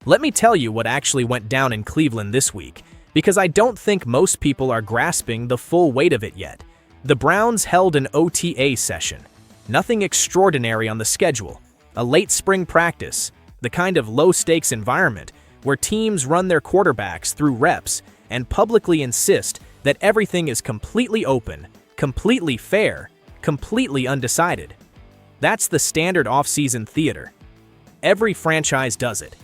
Let me tell you what actually went down in Cleveland this week, because I don't think most people are grasping the full weight of it yet. The Browns held an OTA session. Nothing extraordinary on the schedule. A late spring practice, the kind of low-stakes environment where teams run their quarterbacks through reps and publicly insist that everything is completely open, completely fair, completely undecided. That's the standard off-season theater. Every franchise does it.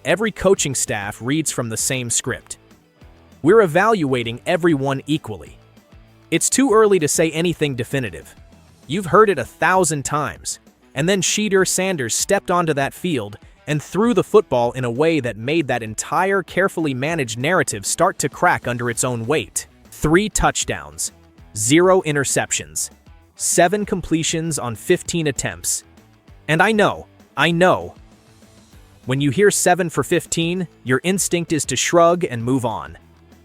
Every coaching staff reads from the same script. We're evaluating everyone equally. It's too early to say anything definitive. You've heard it 1,000 times. And then Shedeur stepped onto that field and threw the football in a way that made that entire carefully managed narrative start to crack under its own weight. 3 touchdowns, 0 interceptions, 7 completions on 15 attempts. And I know. When you hear 7 for 15, your instinct is to shrug and move on.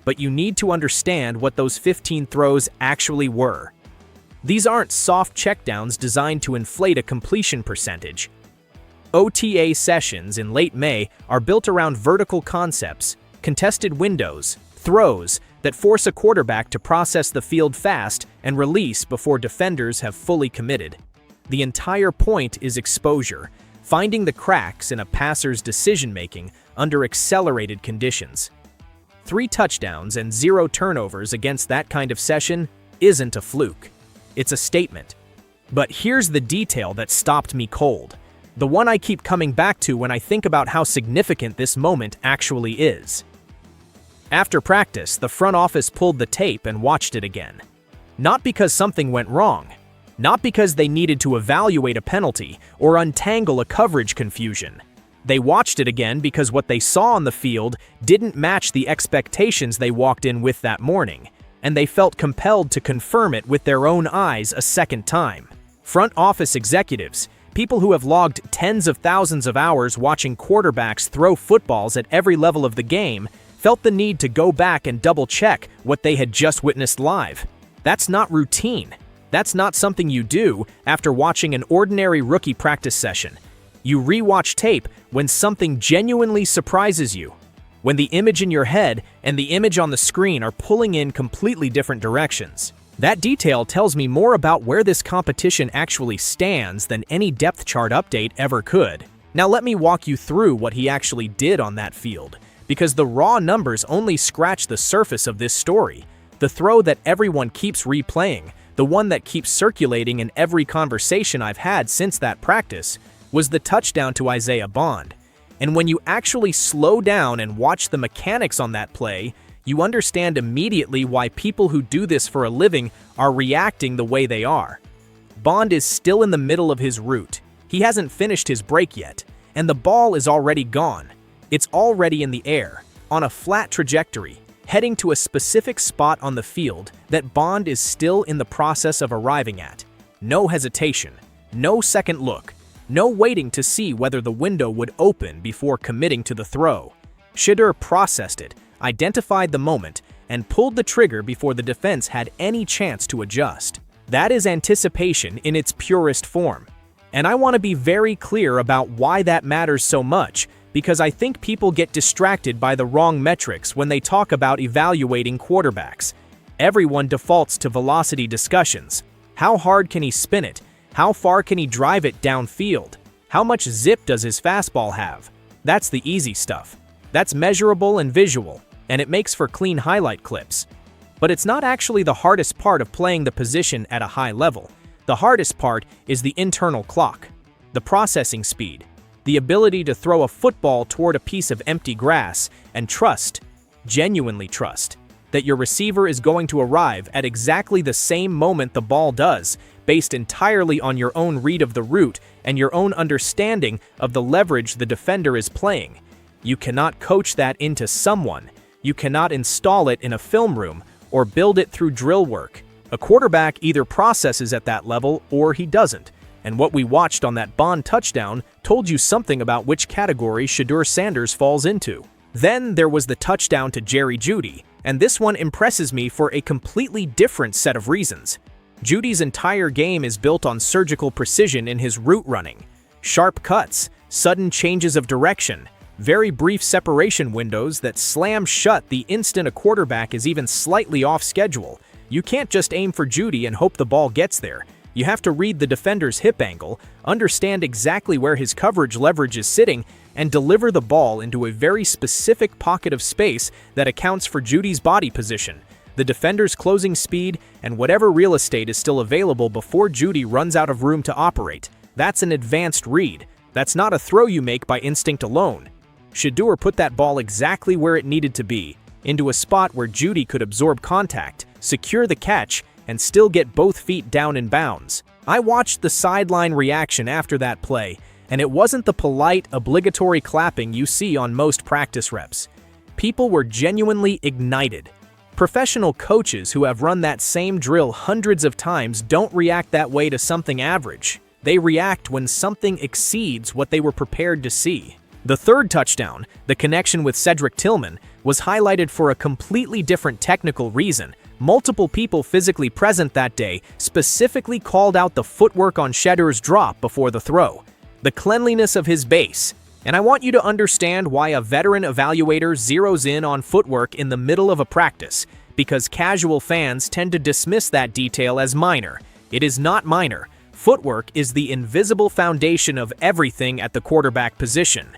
But you need to understand what those 15 throws actually were. These aren't soft checkdowns designed to inflate a completion percentage. OTA sessions in late May are built around vertical concepts, contested windows, throws that force a quarterback to process the field fast and release before defenders have fully committed. The entire point is exposure, finding the cracks in a passer's decision-making under accelerated conditions. 3 touchdowns and 0 turnovers against that kind of session isn't a fluke. It's a statement. But here's the detail that stopped me cold. The one I keep coming back to when I think about how significant this moment actually is. After practice, the front office pulled the tape and watched it again. Not because something went wrong. Not because they needed to evaluate a penalty or untangle a coverage confusion. They watched it again because what they saw on the field didn't match the expectations they walked in with that morning, and they felt compelled to confirm it with their own eyes a second time. Front office executives, people who have logged tens of thousands of hours watching quarterbacks throw footballs at every level of the game, felt the need to go back and double-check what they had just witnessed live. That's not routine. That's not something you do after watching an ordinary rookie practice session. You rewatch tape when something genuinely surprises you. When the image in your head and the image on the screen are pulling in completely different directions. That detail tells me more about where this competition actually stands than any depth chart update ever could. Now let me walk you through what he actually did on that field, because the raw numbers only scratch the surface of this story. The throw that everyone keeps replaying, the one that keeps circulating in every conversation I've had since that practice, was the touchdown to Isaiah Bond. And when you actually slow down and watch the mechanics on that play, you understand immediately why people who do this for a living are reacting the way they are. Bond is still in the middle of his route. He hasn't finished his break yet, and the ball is already gone. It's already in the air, on a flat trajectory, heading to a specific spot on the field that Bond is still in the process of arriving at. No hesitation, no second look, no waiting to see whether the window would open before committing to the throw. Shedeur processed it, identified the moment, and pulled the trigger before the defense had any chance to adjust. That is anticipation in its purest form. And I want to be very clear about why that matters so much, because I think people get distracted by the wrong metrics when they talk about evaluating quarterbacks. Everyone defaults to velocity discussions. How hard can he spin it? How far can he drive it downfield? How much zip does his fastball have? That's the easy stuff. That's measurable and visual, and it makes for clean highlight clips. But it's not actually the hardest part of playing the position at a high level. The hardest part is the internal clock, the processing speed, the ability to throw a football toward a piece of empty grass and trust, genuinely trust, that your receiver is going to arrive at exactly the same moment the ball does, based entirely on your own read of the route and your own understanding of the leverage the defender is playing. You cannot coach that into someone. You cannot install it in a film room or build it through drill work. A quarterback either processes at that level or he doesn't. And what we watched on that Bond touchdown told you something about which category Shedeur falls into. Then there was the touchdown to Jerry Jeudy, and this one impresses me for a completely different set of reasons. Judy's entire game is built on surgical precision in his route running. Sharp cuts, sudden changes of direction, Very brief separation windows that slam shut the instant a quarterback is even slightly off schedule. You can't just aim for Jeudy and hope the ball gets there. You have to read the defender's hip angle, understand exactly where his coverage leverage is sitting, and deliver the ball into a very specific pocket of space that accounts for Jeudy's body position, the defender's closing speed, and whatever real estate is still available before Jeudy runs out of room to operate. That's an advanced read. That's not a throw you make by instinct alone. Shedeur put that ball exactly where it needed to be, into a spot where Jeudy could absorb contact, secure the catch, and still get both feet down in bounds. I watched the sideline reaction after that play, and it wasn't the polite, obligatory clapping you see on most practice reps. People were genuinely ignited. Professional coaches who have run that same drill hundreds of times don't react that way to something average. They react when something exceeds what they were prepared to see. The third touchdown, the connection with Cedric Tillman, was highlighted for a completely different technical reason. Multiple people physically present that day specifically called out the footwork on Shedeur's drop before the throw, the cleanliness of his base. And I want you to understand why a veteran evaluator zeroes in on footwork in the middle of a practice, because casual fans tend to dismiss that detail as minor. It is not minor. Footwork is the invisible foundation of everything at the quarterback position.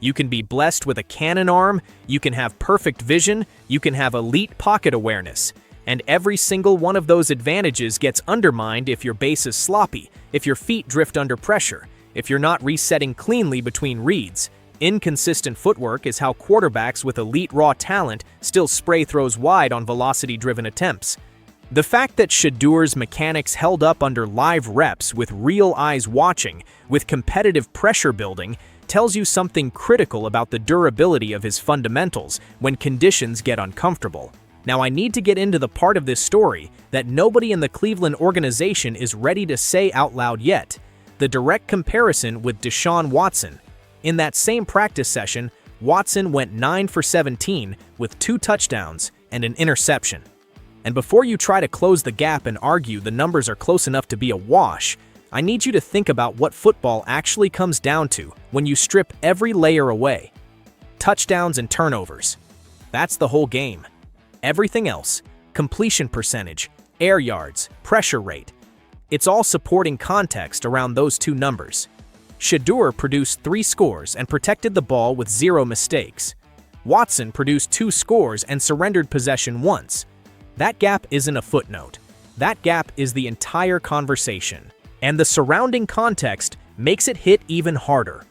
You can be blessed with a cannon arm, you can have perfect vision, you can have elite pocket awareness. And every single one of those advantages gets undermined if your base is sloppy, if your feet drift under pressure, if you're not resetting cleanly between reads. Inconsistent footwork is how quarterbacks with elite raw talent still spray throws wide on velocity-driven attempts. The fact that Shedeur's mechanics held up under live reps with real eyes watching, with competitive pressure building, tells you something critical about the durability of his fundamentals when conditions get uncomfortable. Now, I need to get into the part of this story that nobody in the Cleveland organization is ready to say out loud yet: the direct comparison with Deshaun Watson. In that same practice session, Watson went 9 for 17 with 2 touchdowns and an interception. And before you try to close the gap and argue the numbers are close enough to be a wash, I need you to think about what football actually comes down to when you strip every layer away. Touchdowns and turnovers. That's the whole game. Everything else, completion percentage, air yards, pressure rate, it's all supporting context around those 2 numbers. Shedeur produced 3 scores and protected the ball with 0 mistakes. Watson produced 2 scores and surrendered possession once. That gap isn't a footnote. That gap is the entire conversation. And the surrounding context makes it hit even harder.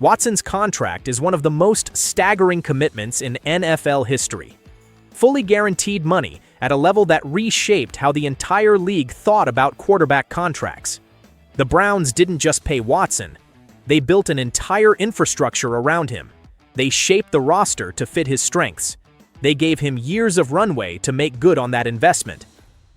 Watson's contract is one of the most staggering commitments in NFL history. Fully guaranteed money at a level that reshaped how the entire league thought about quarterback contracts. The Browns didn't just pay Watson, they built an entire infrastructure around him. They shaped the roster to fit his strengths. They gave him years of runway to make good on that investment.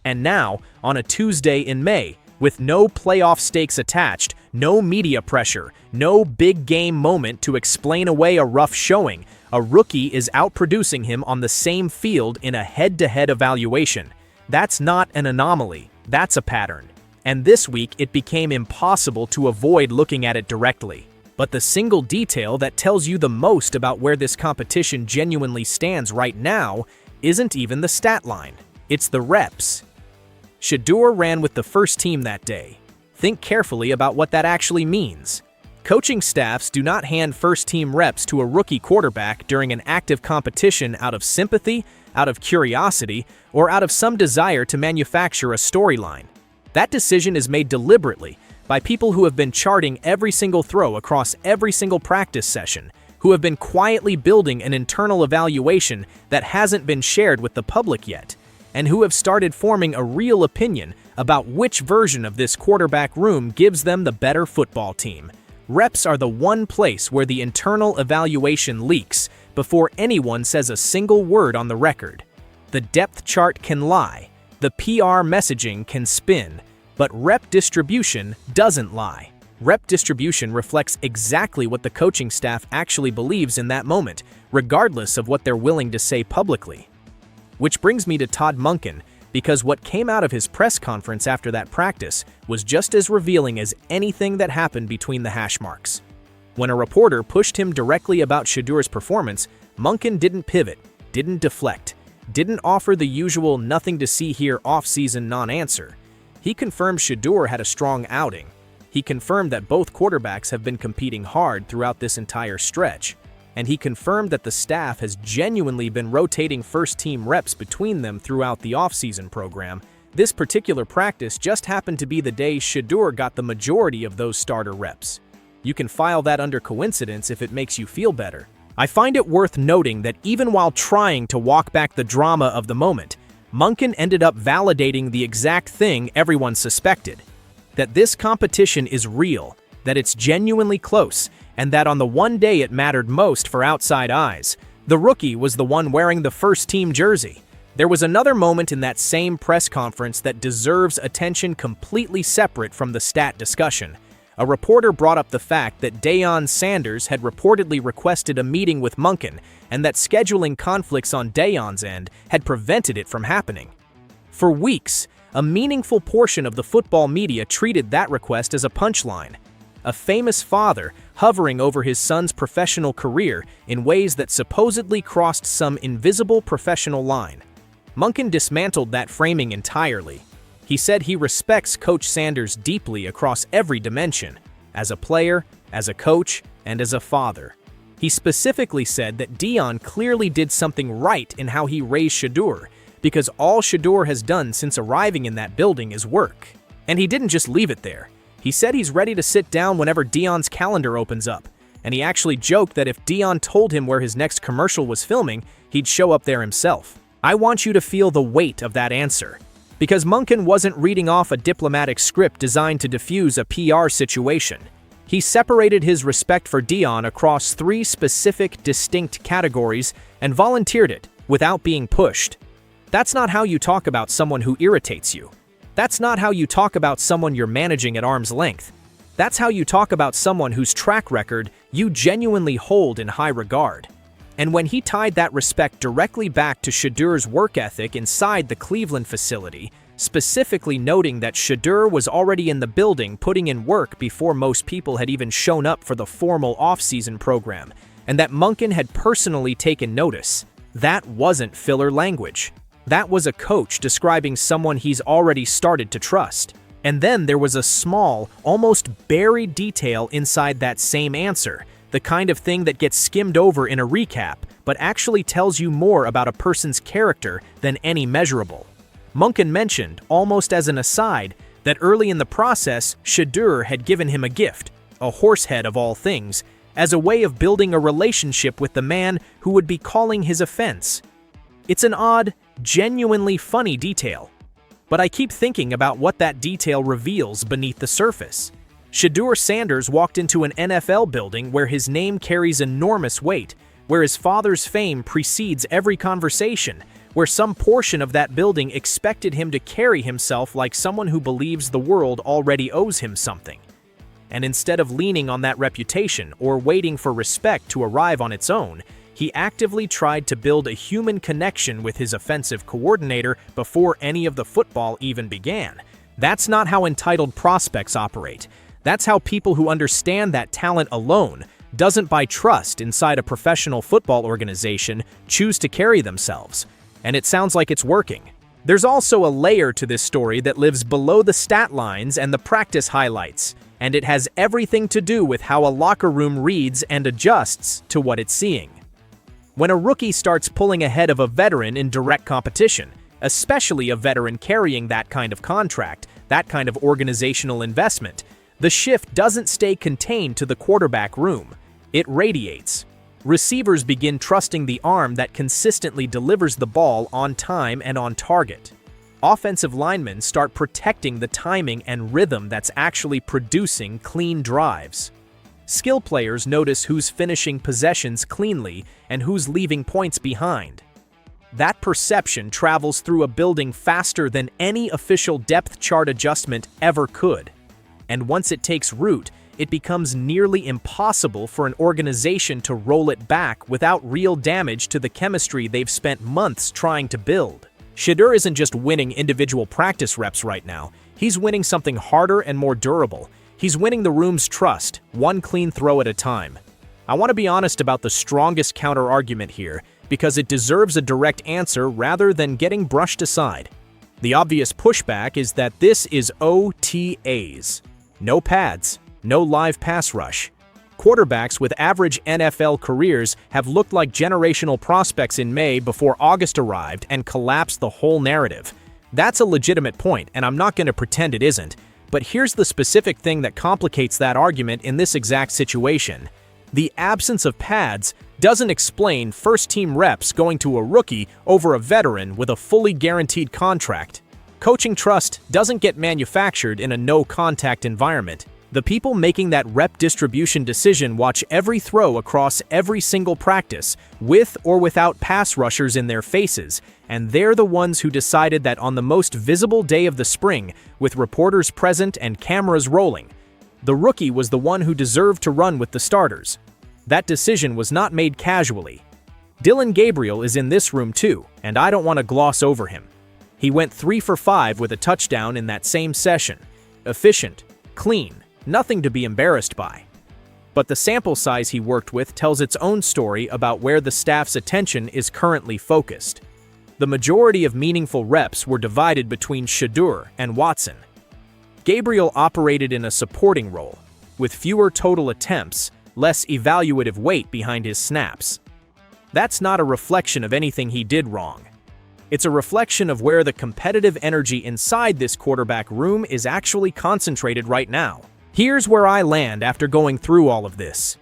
And now, on a Tuesday in May, with no playoff stakes attached, no media pressure, no big game moment to explain away a rough showing, a rookie is outproducing him on the same field in a head-to-head evaluation. That's not an anomaly, that's a pattern. And this week it became impossible to avoid looking at it directly. But the single detail that tells you the most about where this competition genuinely stands right now isn't even the stat line. It's the reps. Shedeur ran with the first team that day. Think carefully about what that actually means. Coaching staffs do not hand first-team reps to a rookie quarterback during an active competition out of sympathy, out of curiosity, or out of some desire to manufacture a storyline. That decision is made deliberately by people who have been charting every single throw across every single practice session, who have been quietly building an internal evaluation that hasn't been shared with the public yet, and who have started forming a real opinion about which version of this quarterback room gives them the better football team. Reps are the one place where the internal evaluation leaks before anyone says a single word on the record. The depth chart can lie, the PR messaging can spin, but rep distribution doesn't lie. Rep distribution reflects exactly what the coaching staff actually believes in that moment, regardless of what they're willing to say publicly. Which brings me to Todd Monken, because what came out of his press conference after that practice was just as revealing as anything that happened between the hash marks. When a reporter pushed him directly about Shedeur's performance, Munkin didn't pivot, didn't deflect, didn't offer the usual nothing to see here off-season non-answer. He confirmed Shedeur had a strong outing. He confirmed that both quarterbacks have been competing hard throughout this entire stretch. And he confirmed that the staff has genuinely been rotating first-team reps between them throughout the off-season program. This particular practice just happened to be the day Shedeur got the majority of those starter reps. You can file that under coincidence if it makes you feel better. I find it worth noting that even while trying to walk back the drama of the moment, Munkin ended up validating the exact thing everyone suspected. That this competition is real, that it's genuinely close, and that on the one day it mattered most for outside eyes, the rookie was the one wearing the first-team jersey. There was another moment in that same press conference that deserves attention completely separate from the stat discussion. A reporter brought up the fact that Deion Sanders had reportedly requested a meeting with Munkin and that scheduling conflicts on Deion's end had prevented it from happening. For weeks, a meaningful portion of the football media treated that request as a punchline. A famous father hovering over his son's professional career in ways that supposedly crossed some invisible professional line. Munkin dismantled that framing entirely. He said he respects Coach Sanders deeply across every dimension, as a player, as a coach, and as a father. He specifically said that Deion clearly did something right in how he raised Shedeur, because all Shedeur has done since arriving in that building is work. And he didn't just leave it there. He said he's ready to sit down whenever Deion's calendar opens up, and he actually joked that if Deion told him where his next commercial was filming, he'd show up there himself. I want you to feel the weight of that answer. Because Munkin wasn't reading off a diplomatic script designed to diffuse a PR situation. He separated his respect for Deion across 3 specific, distinct categories and volunteered it without being pushed. That's not how you talk about someone who irritates you. That's not how you talk about someone you're managing at arm's length. That's how you talk about someone whose track record you genuinely hold in high regard. And when he tied that respect directly back to Shedeur's work ethic inside the Cleveland facility, specifically noting that Shedeur was already in the building putting in work before most people had even shown up for the formal off-season program, and that Munkin had personally taken notice, that wasn't filler language. That was a coach describing someone he's already started to trust. And then there was a small, almost buried detail inside that same answer, the kind of thing that gets skimmed over in a recap, but actually tells you more about a person's character than any measurable. Munkin mentioned, almost as an aside, that early in the process, Shedeur had given him a gift, a horse head of all things, as a way of building a relationship with the man who would be calling his offense. It's an odd, genuinely funny detail. But I keep thinking about what that detail reveals beneath the surface. Shedeur Sanders walked into an NFL building where his name carries enormous weight, where his father's fame precedes every conversation, where some portion of that building expected him to carry himself like someone who believes the world already owes him something. And instead of leaning on that reputation or waiting for respect to arrive on its own, he actively tried to build a human connection with his offensive coordinator before any of the football even began. That's not how entitled prospects operate. That's how people who understand that talent alone doesn't buy trust inside a professional football organization choose to carry themselves. And it sounds like it's working. There's also a layer to this story that lives below the stat lines and the practice highlights, and it has everything to do with how a locker room reads and adjusts to what it's seeing. When a rookie starts pulling ahead of a veteran in direct competition, especially a veteran carrying that kind of contract, that kind of organizational investment, the shift doesn't stay contained to the quarterback room. It radiates. Receivers begin trusting the arm that consistently delivers the ball on time and on target. Offensive linemen start protecting the timing and rhythm that's actually producing clean drives. Skill players notice who's finishing possessions cleanly and who's leaving points behind. That perception travels through a building faster than any official depth chart adjustment ever could. And once it takes root, it becomes nearly impossible for an organization to roll it back without real damage to the chemistry they've spent months trying to build. Shedeur isn't just winning individual practice reps right now, he's winning something harder and more durable. He's winning the room's trust, one clean throw at a time. I want to be honest about the strongest counter-argument here, because it deserves a direct answer rather than getting brushed aside. The obvious pushback is that this is OTAs. No pads, no live pass rush. Quarterbacks with average NFL careers have looked like generational prospects in May before August arrived and collapsed the whole narrative. That's a legitimate point, and I'm not going to pretend it isn't. But here's the specific thing that complicates that argument in this exact situation. The absence of pads doesn't explain first-team reps going to a rookie over a veteran with a fully guaranteed contract. Coaching trust doesn't get manufactured in a no-contact environment. The people making that rep distribution decision watch every throw across every single practice, with or without pass rushers in their faces, and they're the ones who decided that on the most visible day of the spring, with reporters present and cameras rolling, the rookie was the one who deserved to run with the starters. That decision was not made casually. Dillon Gabriel is in this room too, and I don't want to gloss over him. He went 3 for 5 with a touchdown in that same session. Efficient, clean, nothing to be embarrassed by. But the sample size he worked with tells its own story about where the staff's attention is currently focused. The majority of meaningful reps were divided between Shedeur and Watson. Gabriel operated in a supporting role, with fewer total attempts, less evaluative weight behind his snaps. That's not a reflection of anything he did wrong. It's a reflection of where the competitive energy inside this quarterback room is actually concentrated right now. Here's where I land after going through all of this.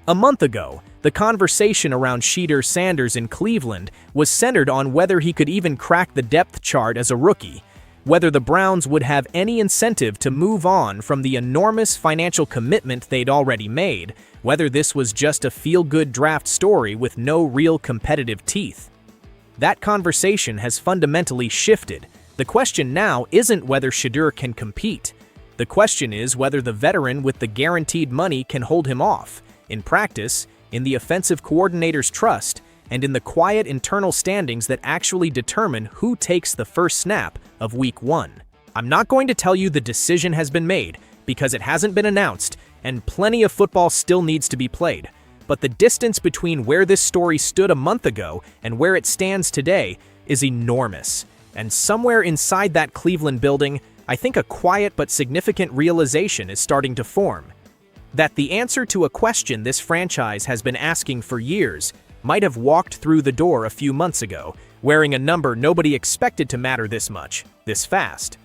A month ago, the conversation around Shedeur Sanders in Cleveland was centered on whether he could even crack the depth chart as a rookie, whether the Browns would have any incentive to move on from the enormous financial commitment they'd already made, whether this was just a feel-good draft story with no real competitive teeth. That conversation has fundamentally shifted. The question now isn't whether Shedeur can compete. The question is whether the veteran with the guaranteed money can hold him off, in practice, in the offensive coordinator's trust, and in the quiet internal standings that actually determine who takes the first snap of Week 1. I'm not going to tell you the decision has been made, because it hasn't been announced, and plenty of football still needs to be played. But the distance between where this story stood a month ago and where it stands today is enormous. And somewhere inside that Cleveland building, I think a quiet but significant realization is starting to form. That the answer to a question this franchise has been asking for years might have walked through the door a few months ago, wearing a number nobody expected to matter this much, this fast.